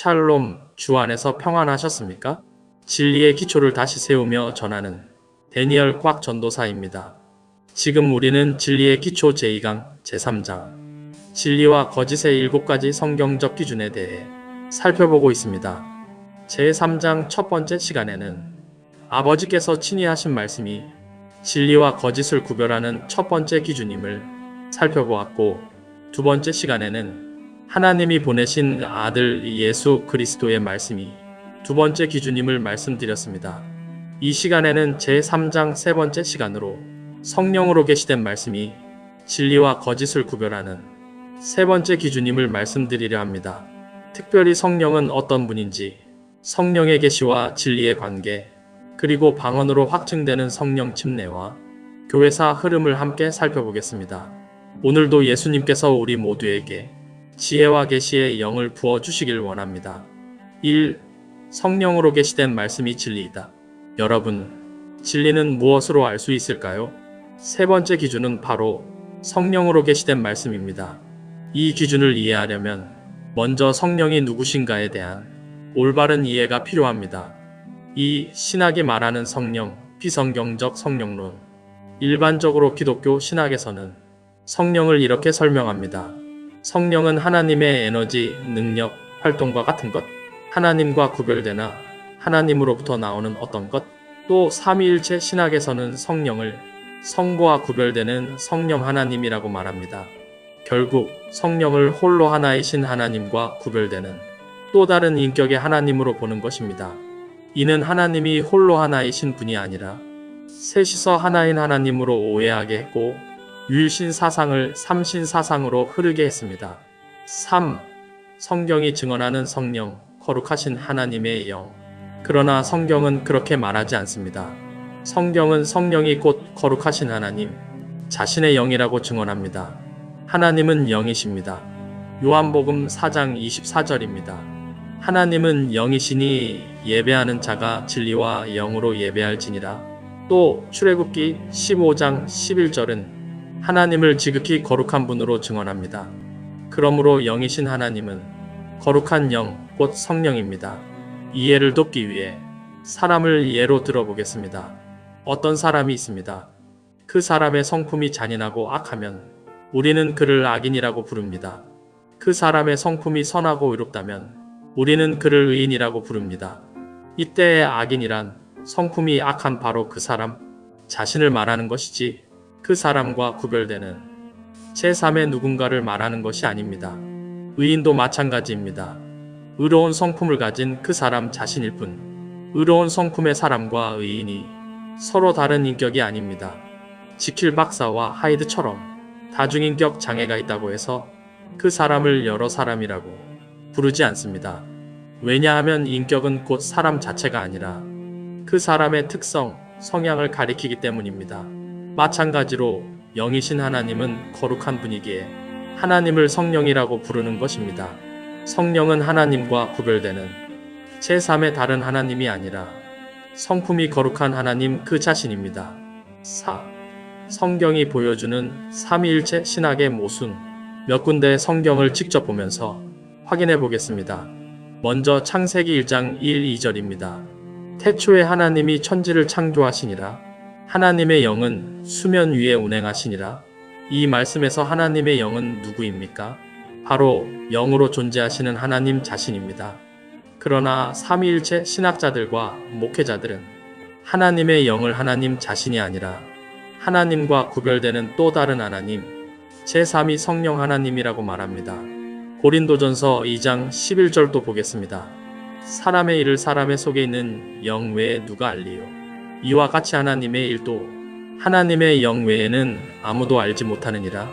샬롬, 주 안에서 평안하셨습니까? 진리의 기초를 다시 세우며 전하는 데니얼 꽉 전도사입니다. 지금 우리는 진리의 기초 제2강 제3장 진리와 거짓의 7가지 성경적 기준에 대해 살펴보고 있습니다. 제3장 첫 번째 시간에는 아버지께서 친히 하신 말씀이 진리와 거짓을 구별하는 첫 번째 기준임을 살펴보았고, 두 번째 시간에는 하나님이 보내신 아들 예수 그리스도의 말씀이 두 번째 기준임을 말씀드렸습니다. 이 시간에는 제3장 세 번째 시간으로 성령으로 계시된 말씀이 진리와 거짓을 구별하는 세 번째 기준임을 말씀드리려 합니다. 특별히 성령은 어떤 분인지, 성령의 계시와 진리의 관계, 그리고 방언으로 확증되는 성령 침례와 교회사 흐름을 함께 살펴보겠습니다. 오늘도 예수님께서 우리 모두에게 지혜와 계시의 영을 부어주시길 원합니다. 1. 성령으로 계시된 말씀이 진리이다. 여러분, 진리는 무엇으로 알 수 있을까요? 세 번째 기준은 바로 성령으로 계시된 말씀입니다. 이 기준을 이해하려면 먼저 성령이 누구신가에 대한 올바른 이해가 필요합니다. 이 신학이 말하는 성령, 비성경적 성령론. 일반적으로 기독교 신학에서는 성령을 이렇게 설명합니다. 성령은 하나님의 에너지, 능력, 활동과 같은 것, 하나님과 구별되나 하나님으로부터 나오는 어떤 것, 또 삼위일체 신학에서는 성령을 성부와 구별되는 성령 하나님이라고 말합니다. 결국 성령을 홀로 하나이신 하나님과 구별되는 또 다른 인격의 하나님으로 보는 것입니다. 이는 하나님이 홀로 하나이신 분이 아니라 셋이서 하나인 하나님으로 오해하게 했고, 유일신 사상을 삼신 사상으로 흐르게 했습니다. 3. 성경이 증언하는 성령, 거룩하신 하나님의 영. 그러나 성경은 그렇게 말하지 않습니다. 성경은 성령이 곧 거룩하신 하나님, 자신의 영이라고 증언합니다. 하나님은 영이십니다. 요한복음 4장 24절입니다. 하나님은 영이시니 예배하는 자가 진리와 영으로 예배할지니라. 또 출애굽기 15장 11절은 하나님을 지극히 거룩한 분으로 증언합니다. 그러므로 영이신 하나님은 거룩한 영, 곧 성령입니다. 이해를 돕기 위해 사람을 예로 들어보겠습니다. 어떤 사람이 있습니다. 그 사람의 성품이 잔인하고 악하면 우리는 그를 악인이라고 부릅니다. 그 사람의 성품이 선하고 의롭다면 우리는 그를 의인이라고 부릅니다. 이때의 악인이란 성품이 악한 바로 그 사람 자신을 말하는 것이지, 그 사람과 구별되는 제3의 누군가를 말하는 것이 아닙니다. 의인도 마찬가지입니다. 의로운 성품을 가진 그 사람 자신일 뿐, 의로운 성품의 사람과 의인이 서로 다른 인격이 아닙니다. 지킬 박사와 하이드처럼 다중인격 장애가 있다고 해서 그 사람을 여러 사람이라고 부르지 않습니다. 왜냐하면 인격은 곧 사람 자체가 아니라 그 사람의 특성, 성향을 가리키기 때문입니다. 마찬가지로 영이신 하나님은 거룩한 분이기에 하나님을 성령이라고 부르는 것입니다. 성령은 하나님과 구별되는 제3의 다른 하나님이 아니라 성품이 거룩한 하나님 그 자신입니다. 4. 성경이 보여주는 삼위일체 신학의 모순. 몇 군데의 성경을 직접 보면서 확인해 보겠습니다. 먼저 창세기 1장 1, 2절입니다. 태초에 하나님이 천지를 창조하시니라. 하나님의 영은 수면 위에 운행하시니라. 이 말씀에서 하나님의 영은 누구입니까? 바로 영으로 존재하시는 하나님 자신입니다. 그러나 삼위일체 신학자들과 목회자들은 하나님의 영을 하나님 자신이 아니라 하나님과 구별되는 또 다른 하나님, 제3위 성령 하나님이라고 말합니다. 고린도전서 2장 11절도 보겠습니다. 사람의 일을 사람의 속에 있는 영 외에 누가 알리요? 이와 같이 하나님의 일도 하나님의 영 외에는 아무도 알지 못하느니라.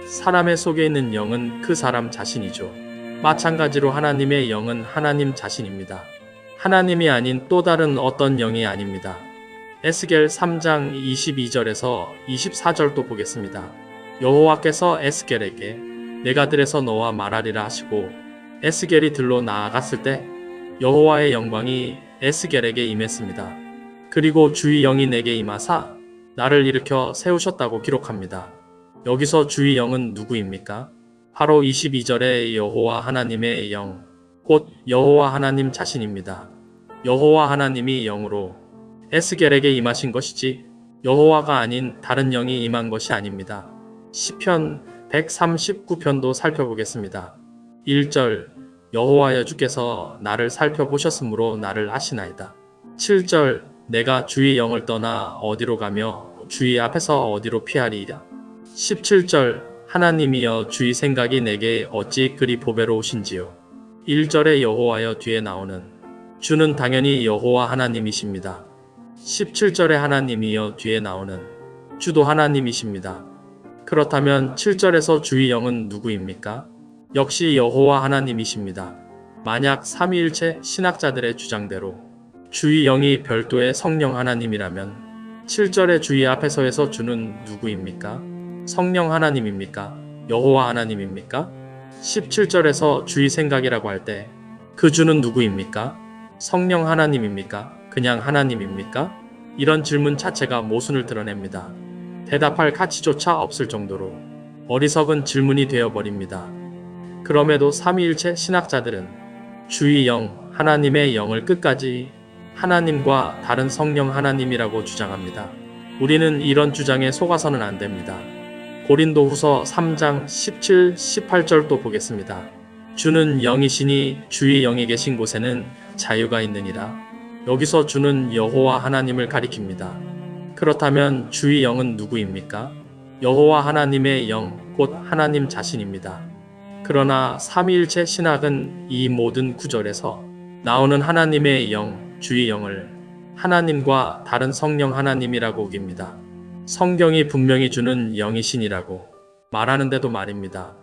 사람의 속에 있는 영은 그 사람 자신이죠. 마찬가지로 하나님의 영은 하나님 자신입니다. 하나님이 아닌 또 다른 어떤 영이 아닙니다. 에스겔 3장 22절에서 24절도 보겠습니다. 여호와께서 에스겔에게 내가 들에서 너와 말하리라 하시고, 에스겔이 들로 나아갔을 때 여호와의 영광이 에스겔에게 임했습니다. 그리고 주의 영이 내게 임하사 나를 일으켜 세우셨다고 기록합니다. 여기서 주의 영은 누구입니까? 바로 22절의 여호와 하나님의 영, 곧 여호와 하나님 자신입니다. 여호와 하나님이 영으로 에스겔에게 임하신 것이지 여호와가 아닌 다른 영이 임한 것이 아닙니다. 시편 139편도 살펴보겠습니다. 1절 여호와여 주께서 나를 살펴보셨으므로 나를 아시나이다. 7절 내가 주의 영을 떠나 어디로 가며 주의 앞에서 어디로 피하리이다. 17절 하나님이여 주의 생각이 내게 어찌 그리 보배로우신지요. 1절의 여호와여 뒤에 나오는 주는 당연히 여호와 하나님이십니다. 17절의 하나님이여 뒤에 나오는 주도 하나님이십니다. 그렇다면 7절에서 주의 영은 누구입니까? 역시 여호와 하나님이십니다. 만약 삼위일체 신학자들의 주장대로 주의 영이 별도의 성령 하나님이라면 7절의 주의 앞에서에서 주는 누구입니까? 성령 하나님입니까? 여호와 하나님입니까? 17절에서 주의 생각이라고 할 때 그 주는 누구입니까? 성령 하나님입니까? 그냥 하나님입니까? 이런 질문 자체가 모순을 드러냅니다. 대답할 가치조차 없을 정도로 어리석은 질문이 되어버립니다. 그럼에도 삼위일체 신학자들은 주의 영, 하나님의 영을 끝까지 하나님과 다른 성령 하나님이라고 주장합니다. 우리는 이런 주장에 속아서는 안 됩니다. 고린도후서 3장 17, 18절도 보겠습니다. 주는 영이시니 주의 영이 계신 곳에는 자유가 있느니라. 여기서 주는 여호와 하나님을 가리킵니다. 그렇다면 주의 영은 누구입니까? 여호와 하나님의 영, 곧 하나님 자신입니다. 그러나 삼위일체 신학은 이 모든 구절에서 나오는 하나님의 영, 주의 영을 하나님과 다른 성령 하나님이라고 우깁니다. 성경이 분명히 주는 영이신이라고 말하는데도 말입니다.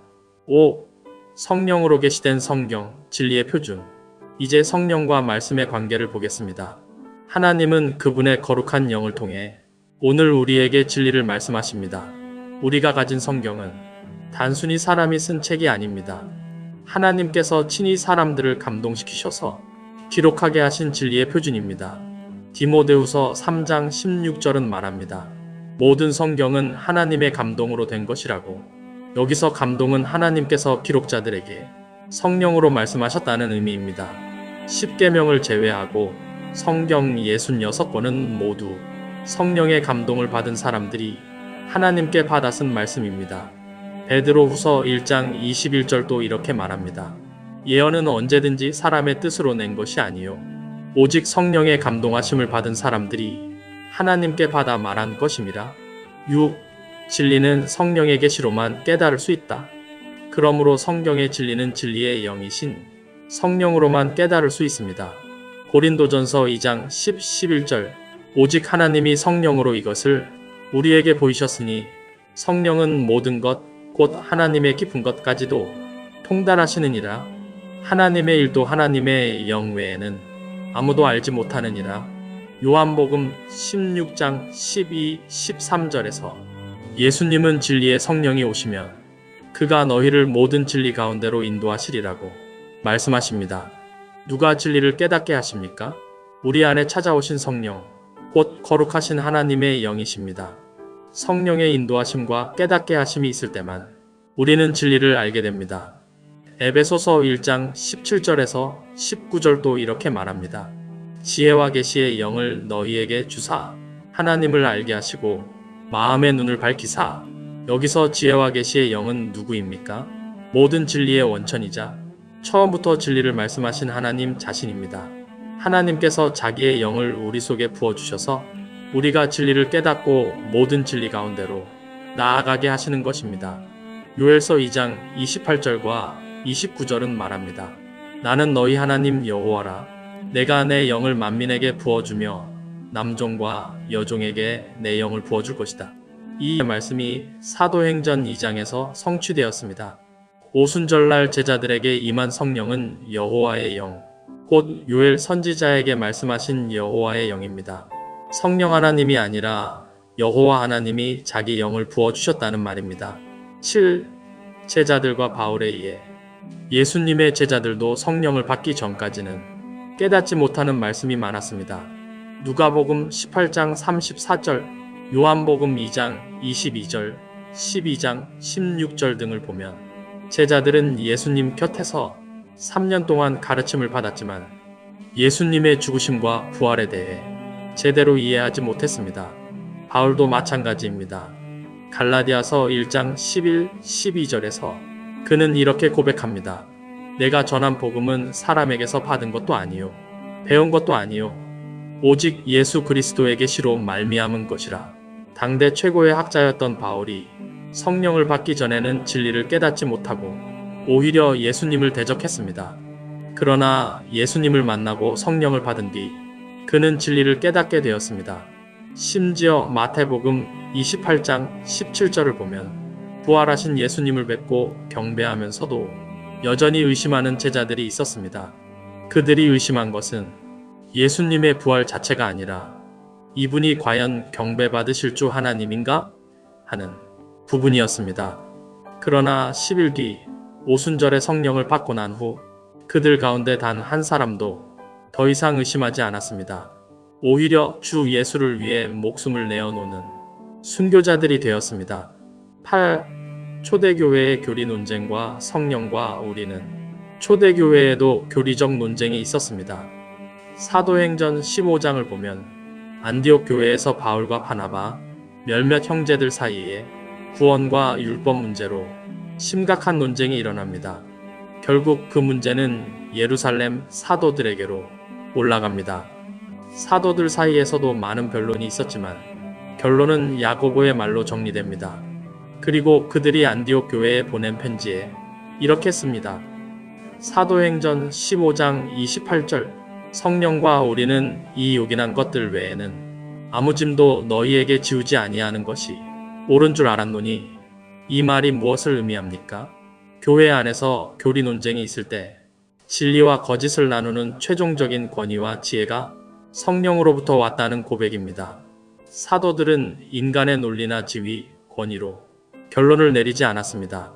5. 성령으로 계시된 성경, 진리의 표준. 이제 성령과 말씀의 관계를 보겠습니다. 하나님은 그분의 거룩한 영을 통해 오늘 우리에게 진리를 말씀하십니다. 우리가 가진 성경은 단순히 사람이 쓴 책이 아닙니다. 하나님께서 친히 사람들을 감동시키셔서 기록하게 하신 진리의 표준입니다. 디모데후서 3장 16절은 말합니다. 모든 성경은 하나님의 감동으로 된 것이라고. 여기서 감동은 하나님께서 기록자들에게 성령으로 말씀하셨다는 의미입니다. 10계명을 제외하고 성경 66권은 모두 성령의 감동을 받은 사람들이 하나님께 받아 쓴 말씀입니다. 베드로후서 1장 21절도 이렇게 말합니다. 예언은 언제든지 사람의 뜻으로 낸 것이 아니요 오직 성령의 감동하심을 받은 사람들이 하나님께 받아 말한 것임이라. 6. 진리는 성령의 계시로만 깨달을 수 있다. 그러므로 성경의 진리는 진리의 영이신 성령으로만 깨달을 수 있습니다. 고린도전서 2장 10, 11절 오직 하나님이 성령으로 이것을 우리에게 보이셨으니 성령은 모든 것, 곧 하나님의 깊은 것까지도 통달하시느니라. 하나님의 일도 하나님의 영 외에는 아무도 알지 못하느니라. 요한복음 16장 12, 13절에서 예수님은 진리의 성령이 오시면 그가 너희를 모든 진리 가운데로 인도하시리라고 말씀하십니다. 누가 진리를 깨닫게 하십니까? 우리 안에 찾아오신 성령, 곧 거룩하신 하나님의 영이십니다. 성령의 인도하심과 깨닫게 하심이 있을 때만 우리는 진리를 알게 됩니다. 에베소서 1장 17절에서 19절도 이렇게 말합니다. 지혜와 계시의 영을 너희에게 주사 하나님을 알게 하시고 마음의 눈을 밝히사. 여기서 지혜와 계시의 영은 누구입니까? 모든 진리의 원천이자 처음부터 진리를 말씀하신 하나님 자신입니다. 하나님께서 자기의 영을 우리 속에 부어주셔서 우리가 진리를 깨닫고 모든 진리 가운데로 나아가게 하시는 것입니다. 요엘서 2장 28절과 29절은 말합니다. 나는 너희 하나님 여호와라. 내가 내 영을 만민에게 부어주며 남종과 여종에게 내 영을 부어줄 것이다. 이 말씀이 사도행전 2장에서 성취되었습니다. 오순절날 제자들에게 임한 성령은 여호와의 영, 곧 요엘 선지자에게 말씀하신 여호와의 영입니다. 성령 하나님이 아니라 여호와 하나님이 자기 영을 부어주셨다는 말입니다. 7. 제자들과 바울에 의해 예수님의 제자들도 성령을 받기 전까지는 깨닫지 못하는 말씀이 많았습니다. 누가복음 18장 34절, 요한복음 2장 22절, 12장 16절 등을 보면 제자들은 예수님 곁에서 3년 동안 가르침을 받았지만 예수님의 죽으심과 부활에 대해 제대로 이해하지 못했습니다. 바울도 마찬가지입니다. 갈라디아서 1장 11, 12절에서 그는 이렇게 고백합니다. 내가 전한 복음은 사람에게서 받은 것도 아니요 배운 것도 아니요 오직 예수 그리스도의 계시로 말미암은 것이라. 당대 최고의 학자였던 바울이 성령을 받기 전에는 진리를 깨닫지 못하고 오히려 예수님을 대적했습니다. 그러나 예수님을 만나고 성령을 받은 뒤 그는 진리를 깨닫게 되었습니다. 심지어 마태복음 28장 17절을 보면 부활하신 예수님을 뵙고 경배하면서도 여전히 의심하는 제자들이 있었습니다. 그들이 의심한 것은 예수님의 부활 자체가 아니라 이분이 과연 경배받으실 주 하나님인가? 하는 부분이었습니다. 그러나 10일 뒤 오순절에 성령을 받고 난 후 그들 가운데 단 한 사람도 더 이상 의심하지 않았습니다. 오히려 주 예수를 위해 목숨을 내어놓는 순교자들이 되었습니다. 8. 초대교회의 교리 논쟁과 성령과 우리는 초대교회에도 교리적 논쟁이 있었습니다. 사도행전 15장을 보면 안디옥 교회에서 바울과 바나바, 몇몇 형제들 사이에 구원과 율법 문제로 심각한 논쟁이 일어납니다. 결국 그 문제는 예루살렘 사도들에게로 올라갑니다. 사도들 사이에서도 많은 변론이 있었지만 결론은 야고보의 말로 정리됩니다. 그리고 그들이 안디옥 교회에 보낸 편지에 이렇게 씁니다. 사도행전 15장 28절 성령과 우리는 이 요긴한 것들 외에는 아무 짐도 너희에게 지우지 아니하는 것이 옳은 줄 알았노니 이 말이 무엇을 의미합니까? 교회 안에서 교리 논쟁이 있을 때 진리와 거짓을 나누는 최종적인 권위와 지혜가 성령으로부터 왔다는 고백입니다. 사도들은 인간의 논리나 지위, 권위로 결론을 내리지 않았습니다.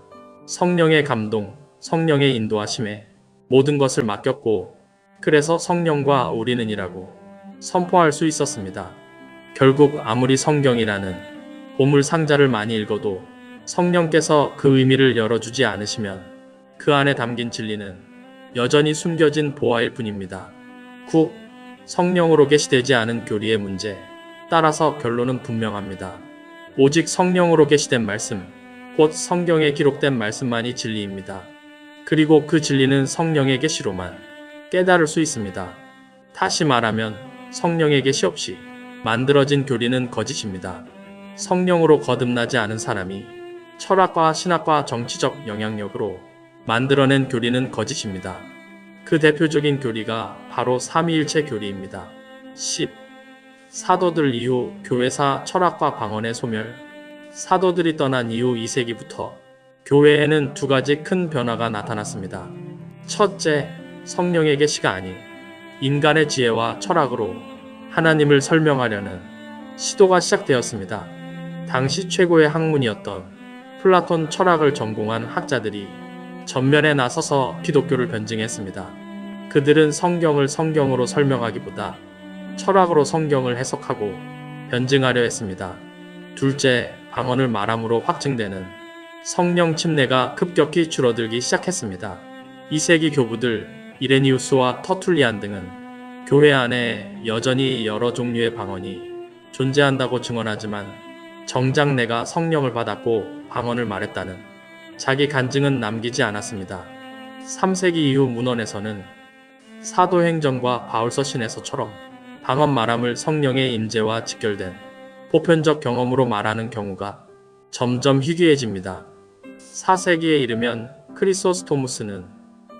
성령의 감동, 성령의 인도하심에 모든 것을 맡겼고 그래서 성령과 우리는이라고 선포할 수 있었습니다. 결국 아무리 성경이라는 보물 상자를 많이 읽어도 성령께서 그 의미를 열어주지 않으시면 그 안에 담긴 진리는 여전히 숨겨진 보화일 뿐입니다. 9. 성령으로 계시되지 않은 교리의 문제. 따라서 결론은 분명합니다. 오직 성령으로 계시된 말씀, 곧 성경에 기록된 말씀만이 진리입니다. 그리고 그 진리는 성령의 계시로만 깨달을 수 있습니다. 다시 말하면 성령의 계시 없이 만들어진 교리는 거짓입니다. 성령으로 거듭나지 않은 사람이 철학과 신학과 정치적 영향력으로 만들어낸 교리는 거짓입니다. 그 대표적인 교리가 바로 삼위일체 교리입니다. 10. 사도들 이후 교회사 철학과 방언의 소멸. 사도들이 떠난 이후 2세기부터 교회에는 두 가지 큰 변화가 나타났습니다. 첫째, 성령의 계시가 아닌 인간의 지혜와 철학으로 하나님을 설명하려는 시도가 시작되었습니다. 당시 최고의 학문이었던 플라톤 철학을 전공한 학자들이 전면에 나서서 기독교를 변증했습니다. 그들은 성경을 성경으로 설명하기보다 철학으로 성경을 해석하고 변증하려 했습니다. 둘째, 방언을 말함으로 확증되는 성령 침례가 급격히 줄어들기 시작했습니다. 2세기 교부들 이레니우스와 터툴리안 등은 교회 안에 여전히 여러 종류의 방언이 존재한다고 증언하지만 정작 내가 성령을 받았고 방언을 말했다는 자기 간증은 남기지 않았습니다. 3세기 이후 문헌에서는 사도행전과 바울서신에서처럼 방언 말함을 성령의 임재와 직결된 보편적 경험으로 말하는 경우가 점점 희귀해집니다. 4세기에 이르면 크리소스토무스는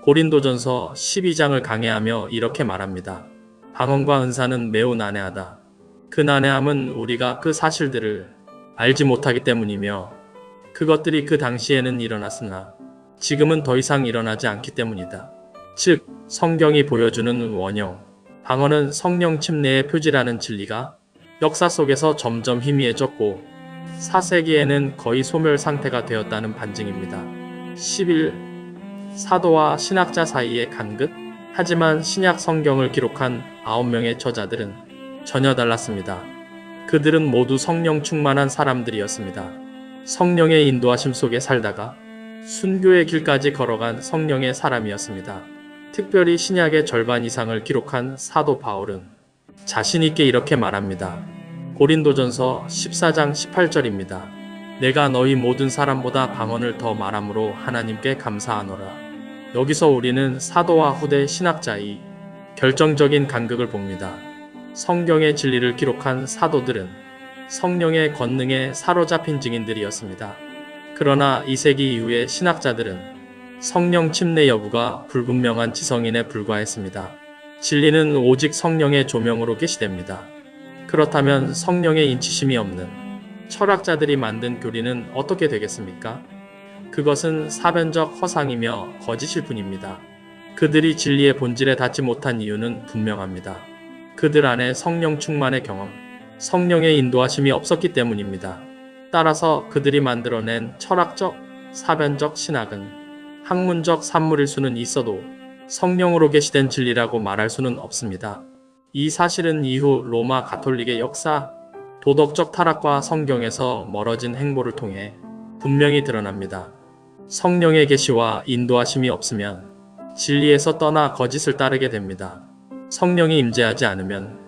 고린도전서 12장을 강해하며 이렇게 말합니다. 방언과 은사는 매우 난해하다. 그 난해함은 우리가 그 사실들을 알지 못하기 때문이며 그것들이 그 당시에는 일어났으나 지금은 더 이상 일어나지 않기 때문이다. 즉, 성경이 보여주는 원형, 방언은 성령 침례의 표지라는 진리가 역사 속에서 점점 희미해졌고 4세기에는 거의 소멸 상태가 되었다는 반증입니다. 11. 사도와 신학자 사이의 간극? 하지만 신약 성경을 기록한 9명의 저자들은 전혀 달랐습니다. 그들은 모두 성령 충만한 사람들이었습니다. 성령의 인도하심 속에 살다가 순교의 길까지 걸어간 성령의 사람이었습니다. 특별히 신약의 절반 이상을 기록한 사도 바울은 자신 있게 이렇게 말합니다. 고린도전서 14장 18절입니다. 내가 너희 모든 사람보다 방언을 더 말함으로 하나님께 감사하노라. 여기서 우리는 사도와 후대 신학자의 결정적인 간극을 봅니다. 성경의 진리를 기록한 사도들은 성령의 권능에 사로잡힌 증인들이었습니다. 그러나 2세기 이후의 신학자들은 성령 침례 여부가 불분명한 지성인에 불과했습니다. 진리는 오직 성령의 조명으로 계시됩니다. 그렇다면 성령의 인치심이 없는 철학자들이 만든 교리는 어떻게 되겠습니까? 그것은 사변적 허상이며 거짓일 뿐입니다. 그들이 진리의 본질에 닿지 못한 이유는 분명합니다. 그들 안에 성령 충만의 경험, 성령의 인도하심이 없었기 때문입니다. 따라서 그들이 만들어낸 철학적, 사변적 신학은 학문적 산물일 수는 있어도 성령으로 계시된 진리라고 말할 수는 없습니다. 이 사실은 이후 로마 가톨릭의 역사, 도덕적 타락과 성경에서 멀어진 행보를 통해 분명히 드러납니다. 성령의 계시와 인도하심이 없으면 진리에서 떠나 거짓을 따르게 됩니다. 성령이 임재하지 않으면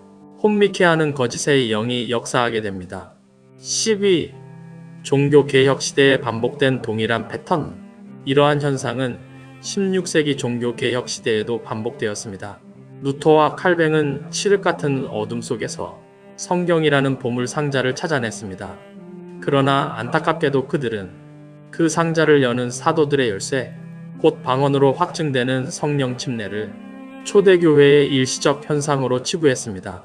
혼미케 하는 거짓의 영이 역사하게 됩니다. 12. 종교개혁 시대에 반복된 동일한 패턴. 이러한 현상은 16세기 종교개혁 시대에도 반복되었습니다. 루터와 칼뱅은 칠흑 같은 어둠 속에서 성경이라는 보물 상자를 찾아냈습니다. 그러나 안타깝게도 그들은 그 상자를 여는 사도들의 열쇠, 곧 방언으로 확증되는 성령 침례를 초대교회의 일시적 현상으로 치부했습니다.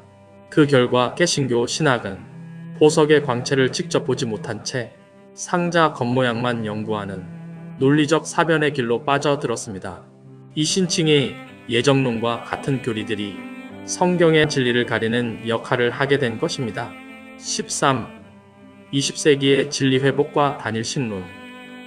그 결과 개신교 신학은 보석의 광채를 직접 보지 못한 채 상자 겉모양만 연구하는 논리적 사변의 길로 빠져들었습니다. 이 신칭이 예정론과 같은 교리들이 성경의 진리를 가리는 역할을 하게 된 것입니다. 13. 20세기의 진리 회복과 단일 신론.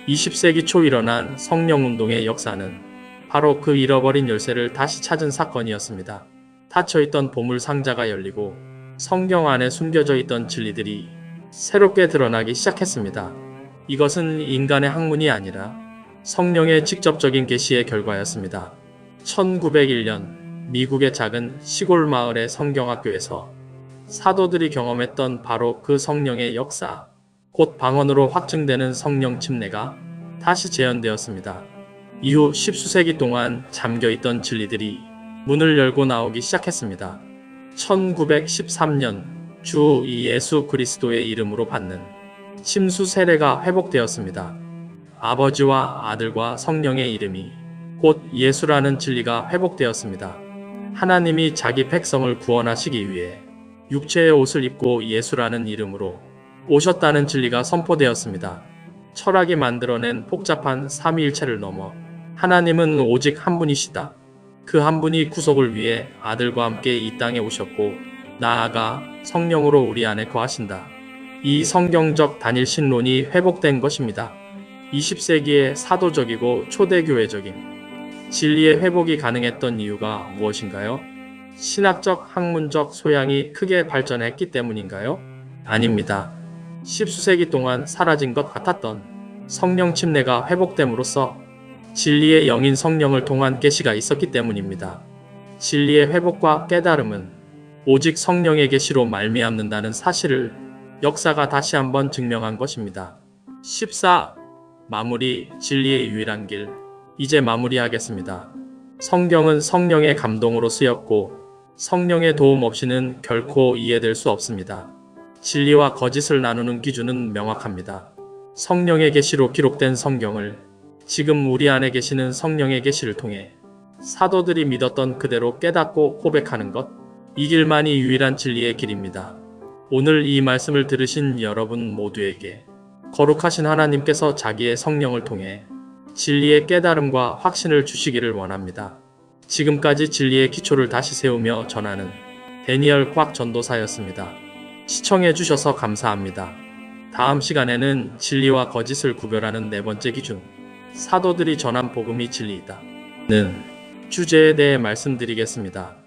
20세기 초 일어난 성령운동의 역사는 바로 그 잃어버린 열쇠를 다시 찾은 사건이었습니다. 닫혀있던 보물 상자가 열리고 성경 안에 숨겨져 있던 진리들이 새롭게 드러나기 시작했습니다. 이것은 인간의 학문이 아니라 성령의 직접적인 계시의 결과였습니다. 1901년 미국의 작은 시골 마을의 성경학교에서 사도들이 경험했던 바로 그 성령의 역사, 곧 방언으로 확증되는 성령 침례가 다시 재현되었습니다. 이후 십수세기 동안 잠겨있던 진리들이 문을 열고 나오기 시작했습니다. 1913년 주 예수 그리스도의 이름으로 받는 침수 세례가 회복되었습니다. 아버지와 아들과 성령의 이름이 곧 예수라는 진리가 회복되었습니다. 하나님이 자기 백성을 구원하시기 위해 육체의 옷을 입고 예수라는 이름으로 오셨다는 진리가 선포되었습니다. 철학이 만들어낸 복잡한 삼위일체를 넘어 하나님은 오직 한 분이시다. 그 한 분이 구속을 위해 아들과 함께 이 땅에 오셨고 나아가 성령으로 우리 안에 거하신다. 이 성경적 단일 신론이 회복된 것입니다. 20세기의 사도적이고 초대교회적인 진리의 회복이 가능했던 이유가 무엇인가요? 신학적, 학문적 소양이 크게 발전했기 때문인가요? 아닙니다. 십수세기 동안 사라진 것 같았던 성령 침례가 회복됨으로써 진리의 영인 성령을 통한 계시가 있었기 때문입니다. 진리의 회복과 깨달음은 오직 성령의 계시로 말미암는다는 사실을 역사가 다시 한번 증명한 것입니다. 14. 마무리, 진리의 유일한 길. 이제 마무리하겠습니다. 성경은 성령의 감동으로 쓰였고 성령의 도움 없이는 결코 이해될 수 없습니다. 진리와 거짓을 나누는 기준은 명확합니다. 성령의 계시로 기록된 성경을 지금 우리 안에 계시는 성령의 계시를 통해 사도들이 믿었던 그대로 깨닫고 고백하는 것, 이 길만이 유일한 진리의 길입니다. 오늘 이 말씀을 들으신 여러분 모두에게 거룩하신 하나님께서 자기의 성령을 통해 진리의 깨달음과 확신을 주시기를 원합니다. 지금까지 진리의 기초를 다시 세우며 전하는 데니얼 꽉 전도사였습니다. 시청해주셔서 감사합니다. 다음 시간에는 진리와 거짓을 구별하는 네 번째 기준, 사도들이 전한 복음이 진리이다 는 주제에 대해 말씀드리겠습니다.